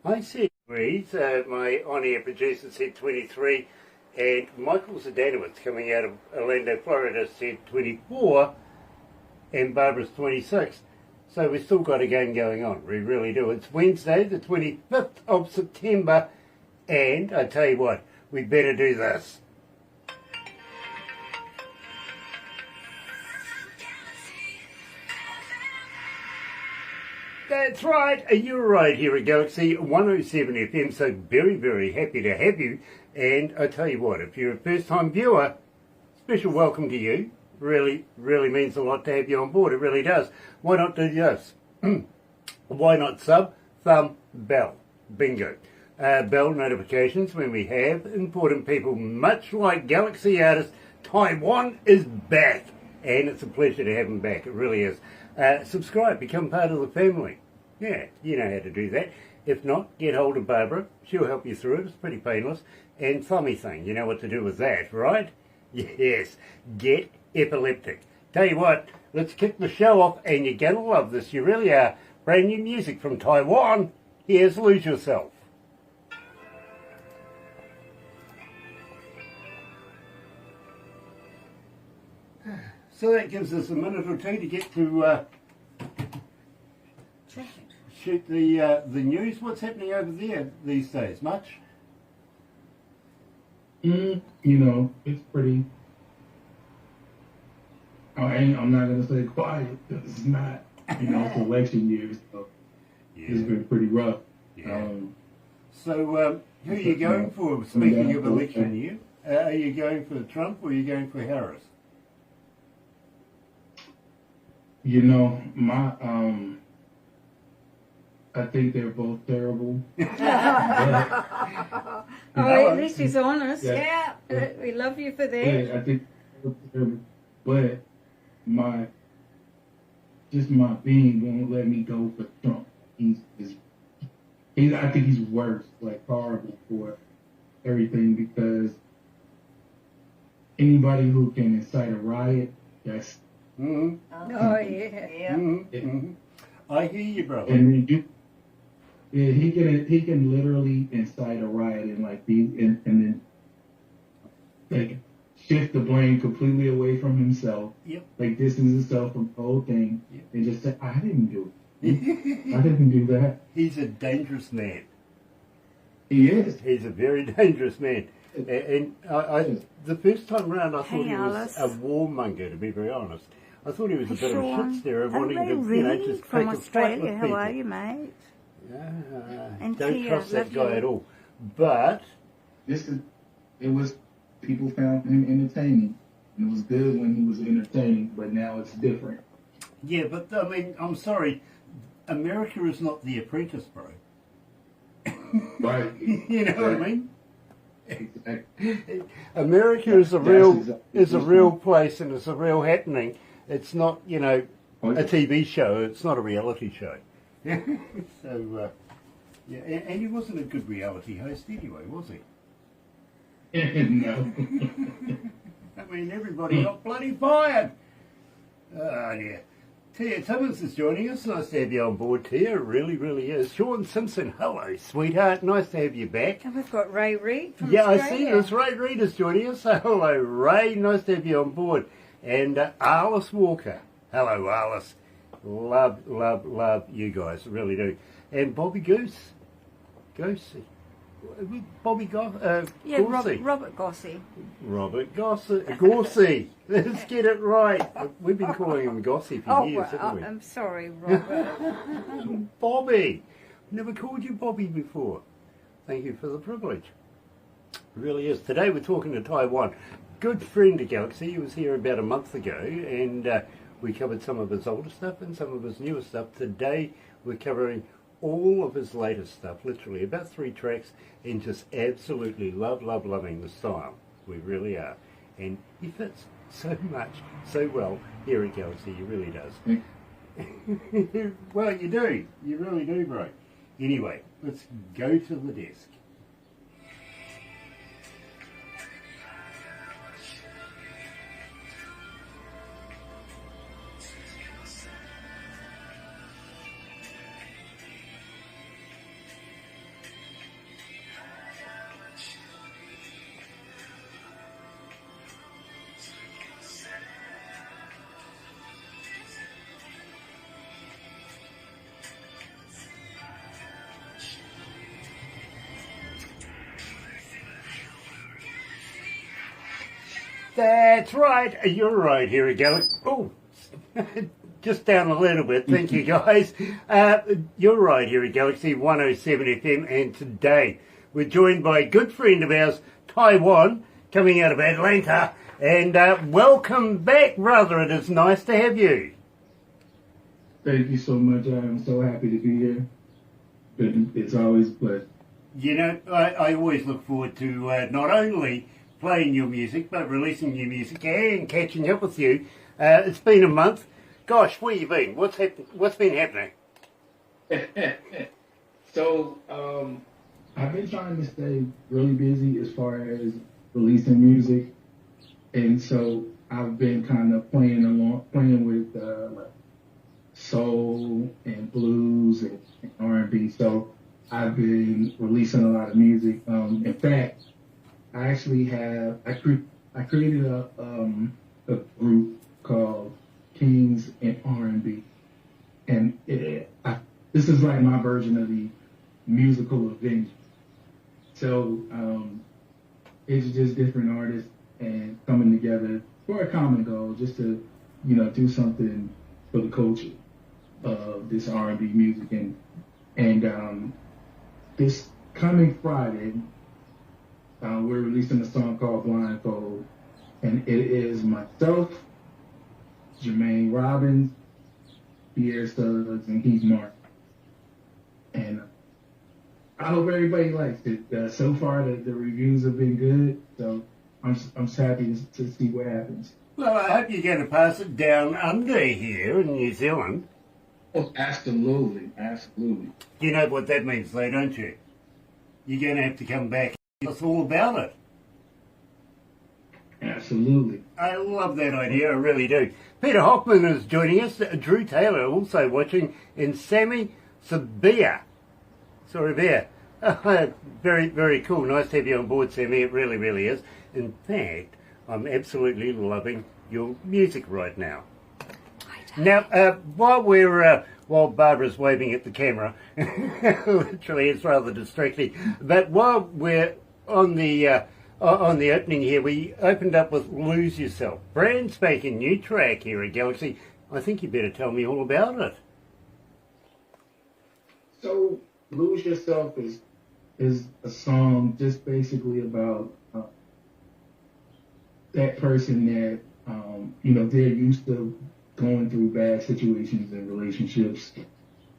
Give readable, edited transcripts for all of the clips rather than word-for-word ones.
I said 3, so my on-air producer said 23, and Michael Zdanowitz coming out of Orlando, Florida said 24, and Barbara's 26. So we've still got a game going on, we really do. It's Wednesday, the 25th of September, and I tell you what, we better do this. That's right, you're right here at Galaxy 107 FM, so very, very happy to have you. And I tell you what, if you're a first-time viewer, special welcome to you. Really, really means a lot to have you on board, it really does. Why not do this? Why not sub, thumb, bell? Bingo. Bell notifications when we have important people, much like Galaxy artist Ty Juan is back. And it's a pleasure to have him back, it really is. Subscribe, become part of the family. Yeah, you know how to do that. If not, get hold of Barbara. She'll help you through it. It's pretty painless. And thummy thing, you know what to do with that, right? Yes, get epileptic. Tell you what, let's kick the show off, and you're going to love this. You really are. Brand new music from Ty Juan. Here's Lose Yourself. So that gives us a minute or two to get to shoot the news. What's happening over there these days? Much? You know, it's pretty. I'm not gonna say quiet because it's not. You know, it's election year, so it's been pretty rough. Yeah. So, who are you going for? Speaking of election year, are you going for Trump or are you going for Harris? You know, I think they're both terrible. At least he's honest. Yeah. We love you for that. Yeah, I think they're terrible. But my being won't let me go for Trump. I think he's worse, like horrible for everything, because anybody who can incite a riot, that's Mm-hmm. Oh, yeah. Mm-hmm. I hear you, brother. And he can literally incite a riot and and then like shift the blame completely away from himself. Yep. Like distance himself from the whole thing. Yep. And just say, I didn't do it. I didn't do that. He's a dangerous man. He is. He's a very dangerous man. And I the first time round I thought he was a warmonger, to be very honest. I thought he was a bit of a shitstirrer, wanting to, just from take a fight with Australia. people. How are you, mate? And Don't Tia, trust that love guy you. at all. But It was people found him entertaining. And it was good when he was entertaining, but now it's different. yeah, but I mean, I'm sorry, America is not The Apprentice, bro. Right. You know what I mean? Exactly. America is a real place, and it's a real happening. It's not, a TV show. It's not a reality show. So, yeah, and he wasn't a good reality host anyway, was he? No. I mean, everybody got bloody fired. Oh, yeah. Tia Timmins is joining us. Nice to have you on board, Tia. It really, really is. Sean Simpson, hello, sweetheart. Nice to have you back. And we've got Ray Reid from Yeah, Australia. I see this. Ray Reid is joining us. So, hello, Ray. Nice to have you on board. And Alice Walker. Hello, Alice. Love, love, love you guys. Really do. And Bobby Goose. Goosey. Bobby Gorsey. Robert Gossey. Robert Gorsey. Let's get it right. We've been calling him Gossey for years, haven't we? I'm sorry, Robert. Bobby. Never called you Bobby before. Thank you for the privilege. It really is. Today we're talking to Ty Juan. Good friend of Galaxy. He was here about a month ago, and we covered some of his older stuff and some of his newer stuff. Today we're covering all of his latest stuff, literally about 3 tracks, and just absolutely loving the style. We really are. And he fits so much, so well here at Galaxy. He really does. Well, you do. You really do, bro. Anyway, let's go to the desk. That's right. You're right here at Galaxy. Oh, just down a little bit. Thank you, guys. You're right here at Galaxy 107 FM, and today we're joined by a good friend of ours, Ty Juan, coming out of Atlanta. And welcome back, brother. It is nice to have you. Thank you so much. I'm so happy to be here. It's always a pleasure. You know, I always look forward to not only playing your music, but releasing your music and catching up with you. It's been a month. Gosh, where you been? What's been happening? So, I've been trying to stay really busy as far as releasing music, and so I've been kind of playing with like soul and blues and R&B. So I've been releasing a lot of music. In fact, I actually I created a group called Kings in R&B, and this is like my version of the musical Avengers. So it's just different artists and coming together for a common goal, just to do something for the culture of this R&B music. And this coming Friday, we're releasing a song called Blindfold, and it is myself, Jermaine Robbins, Pierre Suggs, and Heath Martin. And I hope everybody likes it. So far, the reviews have been good, so I'm just happy to see what happens. Well, I hope you're going to pass it down under here in New Zealand. Oh, absolutely, absolutely. You know what that means, though, don't you? You're going to have to come back and tell us all about it. Absolutely. I love that idea, I really do. Peter Hoffman is joining us. Drew Taylor also watching, and Sammy Sabia. Sorry there. Very, very cool. Nice to have you on board, Sammy. It really, really is. In fact, I'm absolutely loving your music right now. Now, while Barbara's waving at the camera, literally it's rather distracting, but while we're on the opening here, we opened up with Lose Yourself, brand spanking new track here at Galaxy. I think you better tell me all about it. So, Lose Yourself is a song just basically about that person that they're used to going through bad situations in relationships,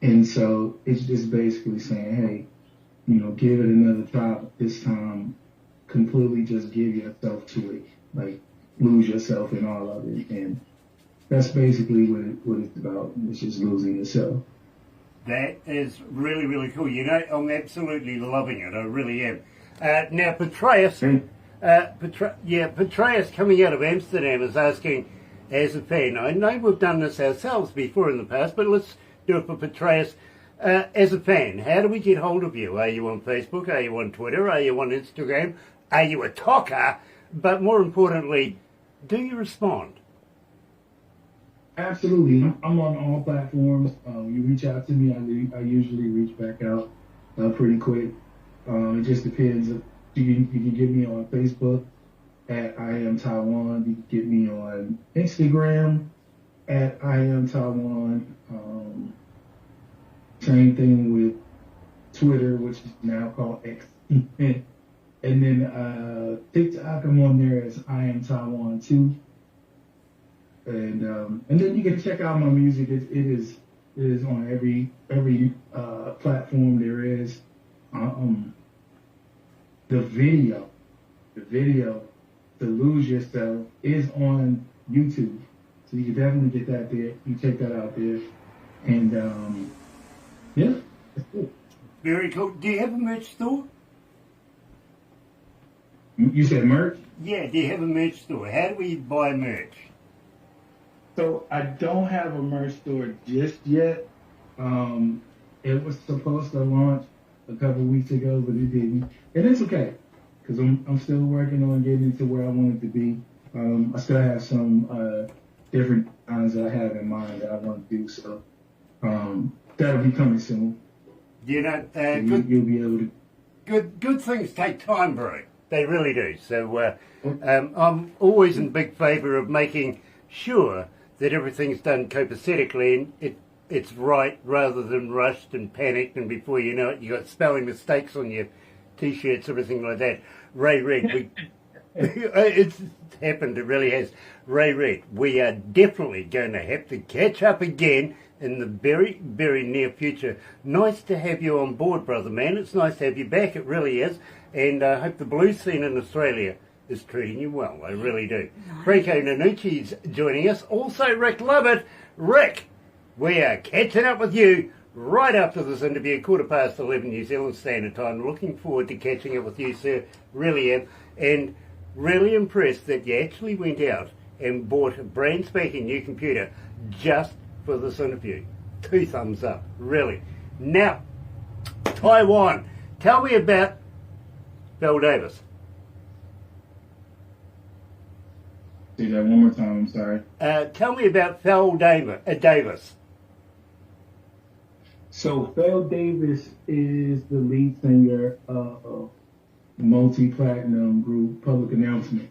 and so it's just basically saying, hey, give it another try, but this time completely just give yourself to it, like lose yourself in all of it. And that's basically what it's about. It's just losing yourself. That is really, really cool. I'm absolutely loving it. I really am. Now, Petraeus, Petraeus coming out of Amsterdam is asking, as a fan, I know we've done this ourselves before in the past, but let's do it for Petraeus. As a fan, how do we get hold of you? Are you on Facebook? Are you on Twitter? Are you on Instagram? Are you a talker? But more importantly, do you respond? Absolutely. I'm on all platforms. You reach out to me, I usually reach back out pretty quick. It just depends. You can get me on Facebook at I am Ty Juan. You can get me on Instagram at I am Ty Juan. Same thing with Twitter, which is now called X. And then TikTok, I'm on there as I am Ty Juan too. And then you can check out my music. It is on every platform there is. The video to Lose Yourself is on YouTube, so you can definitely get that there. You check that out there, and yeah, that's cool. Very cool. Do you have a merch store? You said merch? Yeah. Do you have a merch store? How do we buy merch? So I don't have a merch store just yet. It was supposed to launch a couple weeks ago, but it didn't, and it's okay because I'm still working on getting it to where I want it to be. I still have some different designs that I have in mind that I want to do, so that'll be coming soon. You'll be able to. Good things take time, bro. They really do. So I'm always in big favour of making sure that everything's done copacetically and it's right rather than rushed and panicked, and before you know it, you got spelling mistakes on your T-shirts, everything like that. Ray Red, it's happened, it really has. Ray Red, we are definitely going to have to catch up again in the very, very near future. Nice to have you on board, brother man. It's nice to have you back, it really is. And I hope the blues scene in Australia is treating you well, I really do. Rico Nanucci's joining us. Also Rick Lovett. Rick, we are catching up with you right after this interview, 11:15 New Zealand Standard Time. Looking forward to catching up with you, sir. Really am. And really impressed that you actually went out and bought a brand spanking new computer just for this interview. 2 thumbs up, really. Now, Ty Juan, tell me about Bill Davis. Say that one more time, I'm sorry. Tell me about Phil Davis. So Phil Davis is the lead singer of multi-platinum group Public Announcement.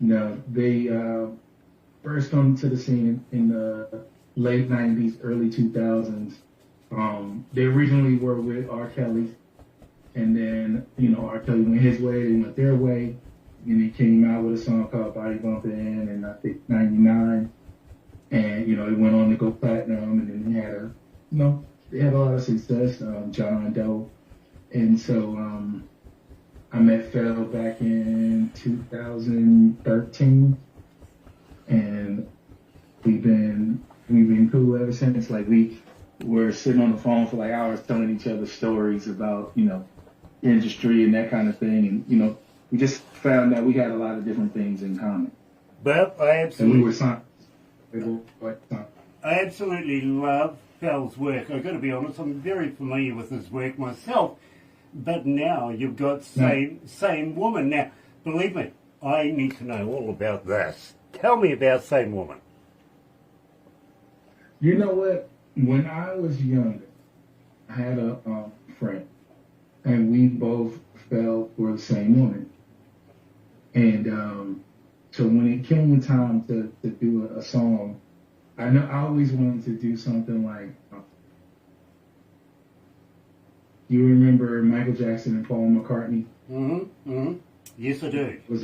Now, they first come to the scene in the late 90s, early 2000s. They originally were with R. Kelly, and then, R. Kelly went his way, they went their way, and they came out with a song called Body Bumpin' in, I think, 99. And, it went on to go platinum, and then they had a lot of success, John Doe. And so I met Phil back in 2013, and we've been cool ever since. Like, we were sitting on the phone for like hours telling each other stories about, industry and that kind of thing. And, we just found that we had a lot of different things in common. But I absolutely love Phil's work. I've got to be honest, I'm very familiar with his work myself. But now you've got Same Woman. Now, believe me, I need to know all about this. Tell me about Same Woman. You know what? When I was younger, I had a friend, and we both fell for the same woman. And so when it came time to do a song, I always wanted to do something like, you remember Michael Jackson and Paul McCartney? Yes, I do. I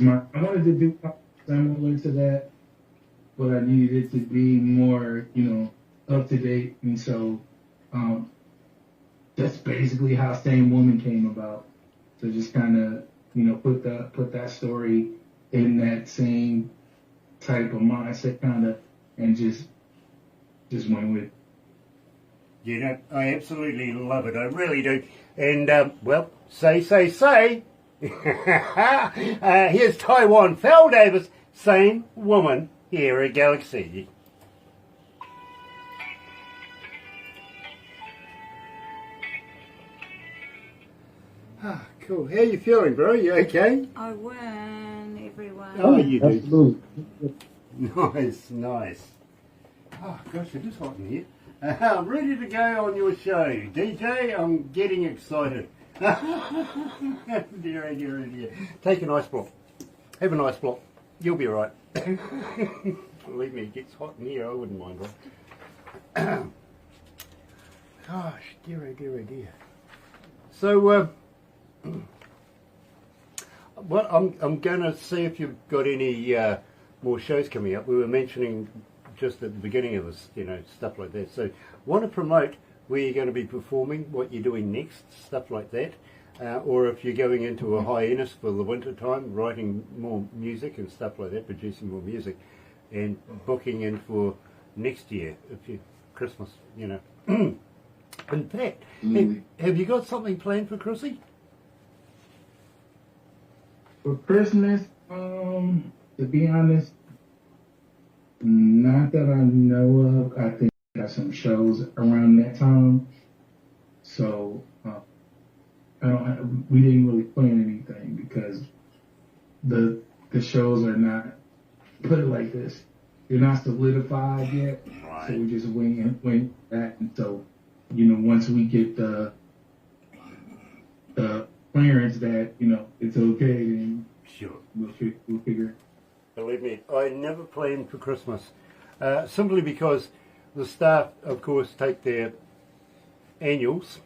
wanted to do something similar to that, but I needed it to be more, up to date. And so that's basically how Same Woman came about. So just kind of, put that story in that same type of mindset, kind of, and just went with it. I absolutely love it. I really do. And, say. Here's Ty Juan, Phil Davis, Same Woman, here at Galaxy. Ah, cool. How you feeling, bro? You okay? I win, everyone. Oh, you do. Absolutely. Nice. Oh, gosh, it is hot in here. I'm ready to go on your show. DJ, I'm getting excited. dear. Take an ice block. Have an ice block. You'll be right. Believe me, it gets hot in here. I wouldn't mind, right? Gosh, dear. So, well, I'm going to see if you've got any more shows coming up. We were mentioning just at the beginning of this, stuff like that. So, want to promote where you're going to be performing, what you're doing next, stuff like that. Or if you're going into a hiatus for the winter time, writing more music and stuff like that, producing more music, and booking in for next year, if you Christmas, In fact, have you got something planned for Chrissy? For Christmas, to be honest, not that I know of. I think I got some shows around that time. So, we didn't really plan anything because the shows are not, put it like this, they're not solidified yet. Right. So we just wing that. And so, once we get the clearance that, it's okay, then Sure. we'll figure. Believe me, I never plan for Christmas. Simply because the staff, of course, take their annuals,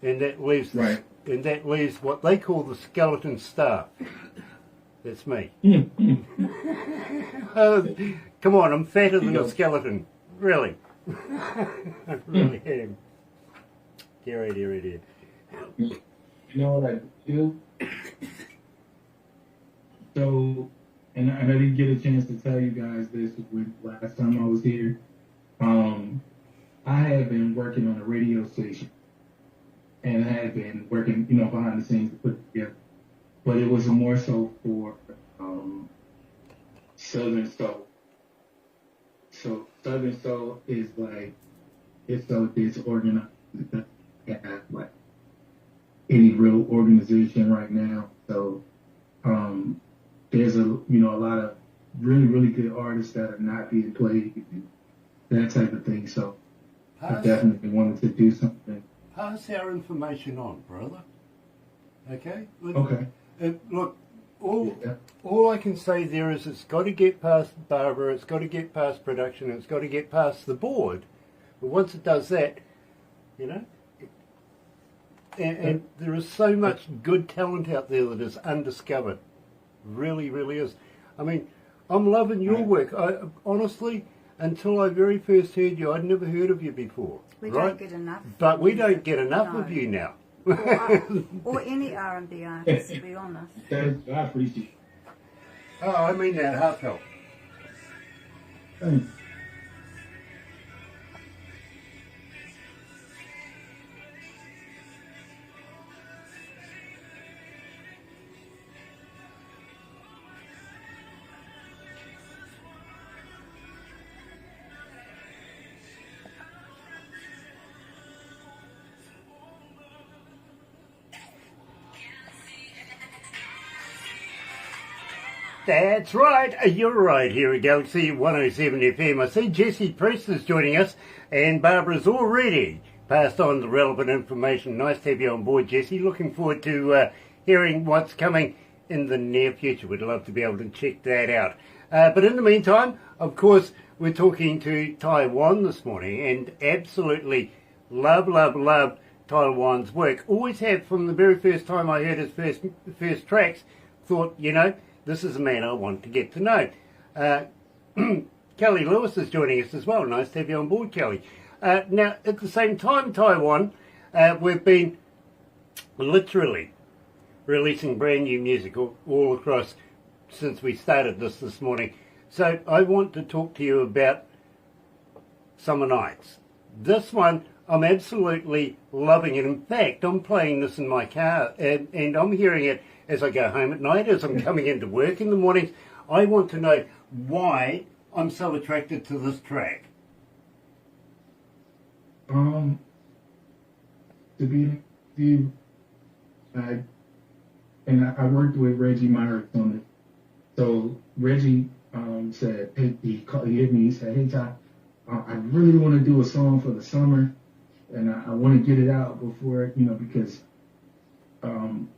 and that leaves Right. and that leaves what they call the skeleton staff. That's me. Come on, I'm fatter than a skeleton. Really. I really am. Dear, dear, dear. You know what I do? So, and I didn't get a chance to tell you guys this last time I was here. I had been working on a radio station, and I had been working, behind the scenes to put it together. But it was more so for Southern Soul. So Southern Soul is like, it's so disorganized. It doesn't have like any real organization right now. So there's a lot of really, really good artists that are not being played, that type of thing. So I definitely wanted to do something. Pass our information on, brother. Okay? Okay. Look, all I can say there is it's got to get past Barbara, it's got to get past production, it's got to get past the board. But once it does that, and there is so much good talent out there that is undiscovered. Really, really is. I mean, I'm loving your work. Honestly, until I very first heard you, I'd never heard of you before. We right? don't get enough. But we don't get enough of you now. Or any R&B artist, to be honest. I appreciate it. Oh, I mean that heartfelt. Thanks. That's right, you're right here at Galaxy 107 FM. I see Jesse Priest is joining us, and Barbara's already passed on the relevant information. Nice to have you on board, Jesse. Looking forward to hearing what's coming in the near future. We'd love to be able to check that out. But in the meantime, of course, we're talking to Ty Juan this morning, and absolutely love Ty Juan's work. Always have from the very first time I heard his first tracks. Thought, this is a man I want to get to know. Kelly Lewis is joining us as well. Nice to have you on board, Kelly. Now, at the same time, Ty Juan, we've been literally releasing brand new music all across since we started this morning. So I want to talk to you about Summer Nights. This one, I'm absolutely loving it. In fact, I'm playing this in my car, and I'm hearing it as I go home at night, as I'm coming into work in the mornings. I want to know why I'm so attracted to this track. To be honest with you, I worked with Reggie Myrick on it. So Reggie said, hey, he hit me, he said, hey Ty, I really want to do a song for the summer, and I want to get it out before, because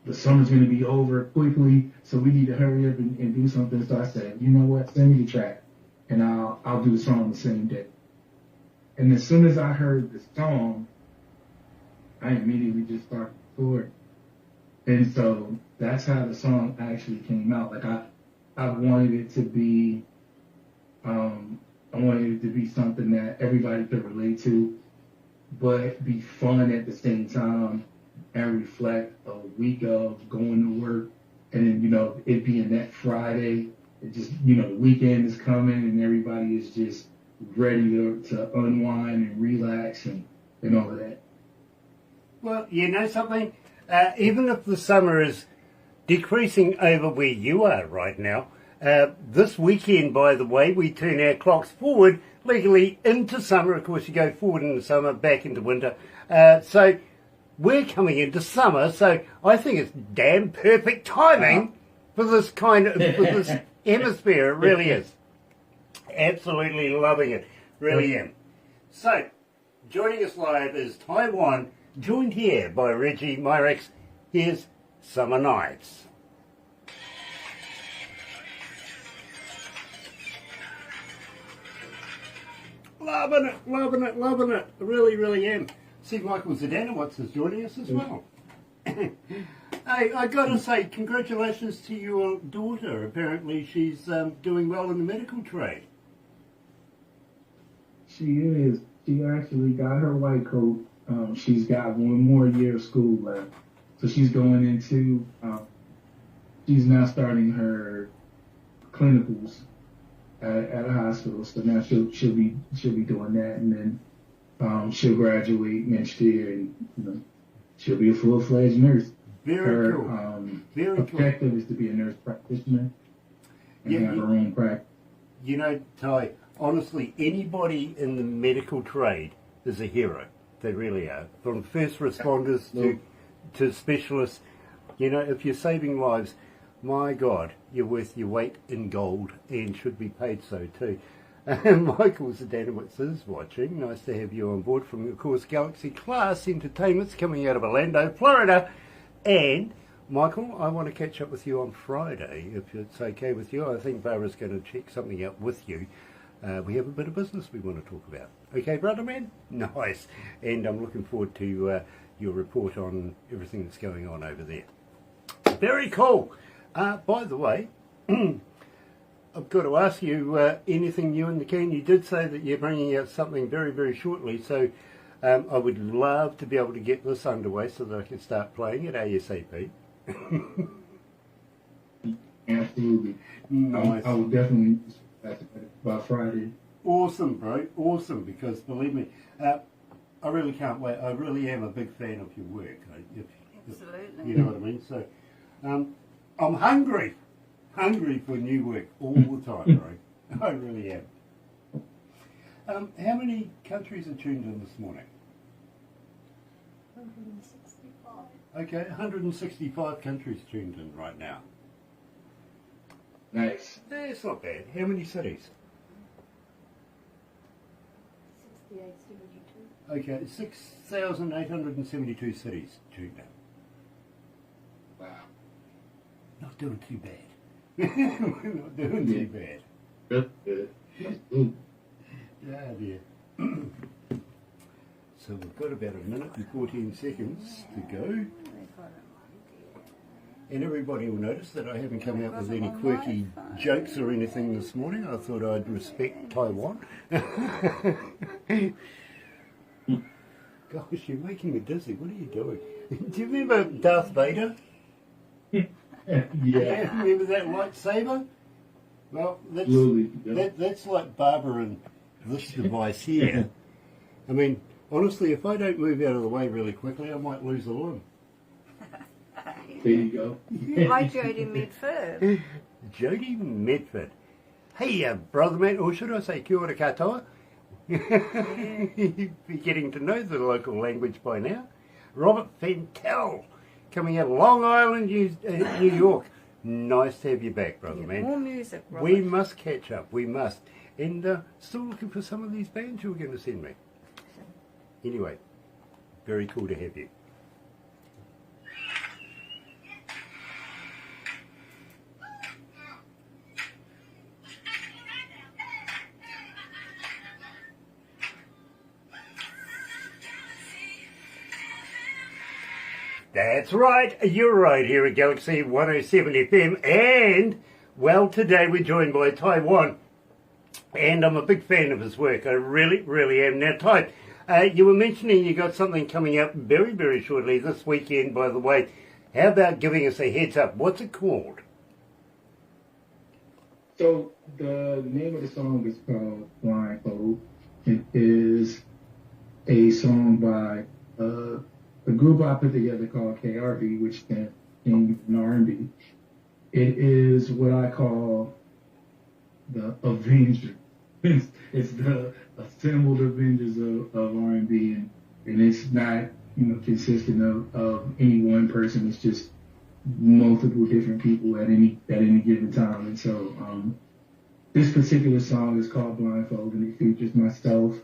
the summer's going to be over quickly, so we need to hurry up and do something. So I said, you know what, send me the track, and I'll do the song the same day. And as soon as I heard the song, I immediately just started recording. And so that's how the song actually came out. Like I wanted it to be, something that everybody could relate to, but be fun at the same time and reflect a week of going to work, and then it being that Friday, it just the weekend is coming and everybody is just ready to unwind and relax and all of that. Well, you know something? Even if the summer is decreasing over where you are right now, this weekend, by the way, we turn our clocks forward legally into summer. Of course, you go forward into summer, back into winter. So we're coming into summer, so I think it's damn perfect timing for this for this hemisphere. It really is. Absolutely loving it. Really am. So, joining us live is Ty Juan, joined here by Reggie Myrex. Here's Summer Nights. Loving it, loving it, loving it. I really, really am. See, Michael Zdanowicz is joining us as well. Hey, I gotta say, congratulations to your daughter. Apparently she's doing well in the medical trade. She is. She actually got her white coat. She's got one more year of school left. So she's going into, she's now starting her clinicals at a hospital. So now she'll be doing that, and then she'll graduate next year, and she'll be a full-fledged nurse. Very cool. Her objective is to be a nurse practitioner and have her own practice. You know, Ty, honestly, anybody in the medical trade is a hero. They really are. From first responders to specialists. You know, if you're saving lives, my God, you're worth your weight in gold and should be paid so too. Michael Zdanowicz is watching. Nice to have you on board from, of course, Galaxy Class Entertainment's coming out of Orlando, Florida. And, Michael, I want to catch up with you on Friday, if it's okay with you. I think Barbara's going to check something out with you. We have a bit of business we want to talk about. Okay, brother man? Nice. And I'm looking forward to your report on everything that's going on over there. Very cool. By the way, I've got to ask you, anything new in the can? You did say that you're bringing out something very, very shortly, so I would love to be able to get this underway so that I can start playing it ASAP. Absolutely. Nice. I will definitely by Friday. Awesome, bro. Awesome, because believe me, I really can't wait. I really am a big fan of your work. Absolutely. You know what I mean? So, I'm hungry for new work all the time, bro. I really am. How many countries are tuned in this morning? 165. Okay, 165 countries tuned in right now. Nice. That's not bad. How many cities? 68, 72. Okay, 6,872 cities tuned in. Wow. Not doing too bad. We're not doing too bad. That's good. Ooh. Yeah, dear. So we've got about a minute and 14 seconds to go. And everybody will notice that I haven't come out with any quirky jokes or anything this morning. I thought I'd respect Ty Juan. Gosh, you're making me dizzy. What are you doing? Do you remember Darth Vader? Yeah. Remember that lightsaber? Well, that's like Barbara and this device here. I mean, honestly, if I don't move out of the way really quickly, I might lose a limb. There you go. Hi, Jodie Medford. Jodie Medford. Hey, brother man, or should I say kia ora katoa? You'd be getting to know the local language by now. Robert Fentel, coming out of Long Island, New York. Nice to have you back, brother man. More music, Robert. We must catch up, we must. And still looking for some of these bands you were going to send me. Anyway, very cool to have you. That's right, you're right here at Galaxy 107 FM, and, well, today we're joined by Ty Juan, and I'm a big fan of his work, I really, really am. Now, Ty, you were mentioning you got something coming up very, very shortly this weekend, by the way. How about giving us a heads up? What's it called? So, the name of the song is called Blindfold. It is a song by a group I put together called KRV, which stands in R&B. It is what I call the Avengers. It's the assembled Avengers of R&B, and it's not consistent of any one person. It's just multiple different people at any given time. And so this particular song is called Blindfold, and it features myself,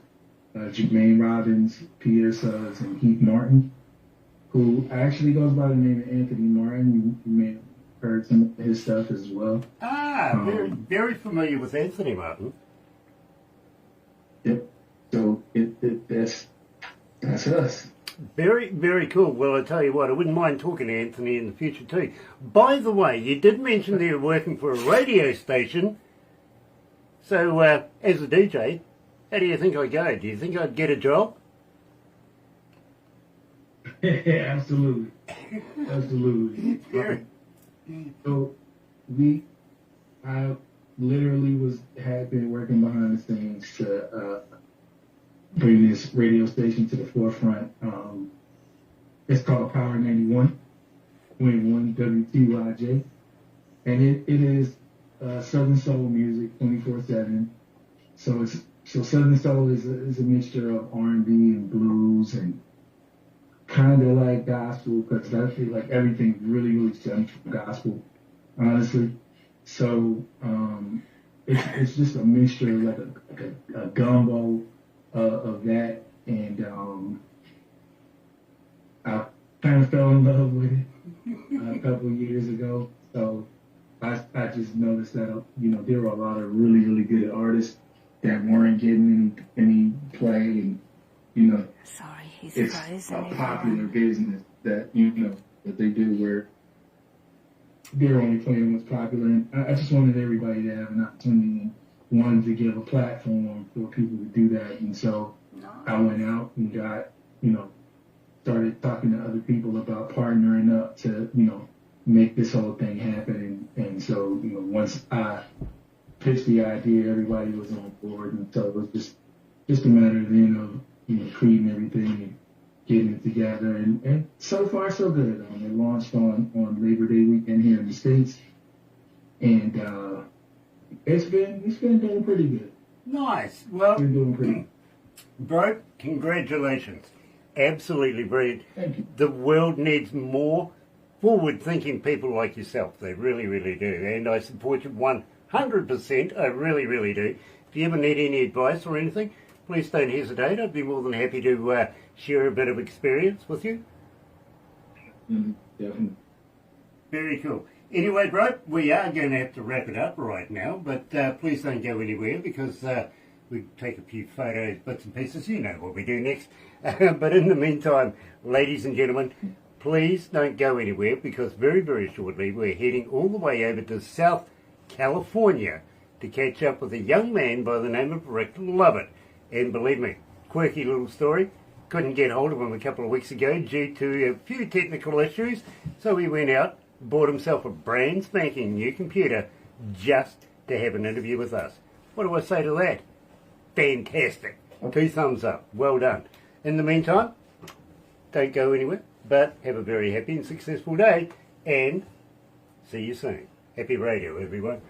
Jermaine Robbins, Peter Suggs, and Keith Martin, who actually goes by the name of Anthony Martin. You may have heard some of his stuff as well. Very, very familiar with Anthony Martin. Yep. So that's us. Very, very cool. Well, I tell you what, I wouldn't mind talking to Anthony in the future too. By the way, you did mention that you're working for a radio station. So, as a DJ, how do you think I go? Do you think I'd get a job? Absolutely. Absolutely. So I literally had been working behind the scenes to bring this radio station to the forefront. It's called Power 91, 21 WTYJ, and it is Southern Soul music 24/7. So Southern Soul is a mixture of R&B and blues and kind of like gospel, because I feel like everything really stems from gospel, honestly. So it's just a mixture, like a gumbo of that, and I kind of fell in love with it a couple of years ago. So I just noticed that there were a lot of really good artists that weren't getting any play, and Sorry, he's it's frozen. a popular business that that they do where they're only playing what's popular. And I just wanted everybody to have an opportunity and wanted to give a platform for people to do that. And so I went out and got, started talking to other people about partnering up to, make this whole thing happen. And so, once I pitched the idea, everybody was on board. And so it was just a matter then of, creating everything and getting it together. And so far, so good. It launched on Labor Day weekend here in the States. And it's been doing pretty good. Nice. Well, It's been doing pretty good. bro, congratulations. Absolutely brilliant. Thank you. The world needs more forward-thinking people like yourself. They really, really do. And I support you 100%. I really, really do. If you ever need any advice or anything, please don't hesitate. I'd be more than happy to share a bit of experience with you. Definitely. Very cool. Anyway, bro, we are going to have to wrap it up right now, but please don't go anywhere because we take a few photos, bits and pieces. You know what we do next. But in the meantime, ladies and gentlemen, please don't go anywhere because very, very shortly we're heading all the way over to South California to catch up with a young man by the name of Rick Lovett. And believe me, quirky little story. Couldn't get hold of him a couple of weeks ago due to a few technical issues. So he went out, bought himself a brand spanking new computer just to have an interview with us. What do I say to that? Fantastic. 2 thumbs up. Well done. In the meantime, don't go anywhere, but have a very happy and successful day. And see you soon. Happy radio, everyone.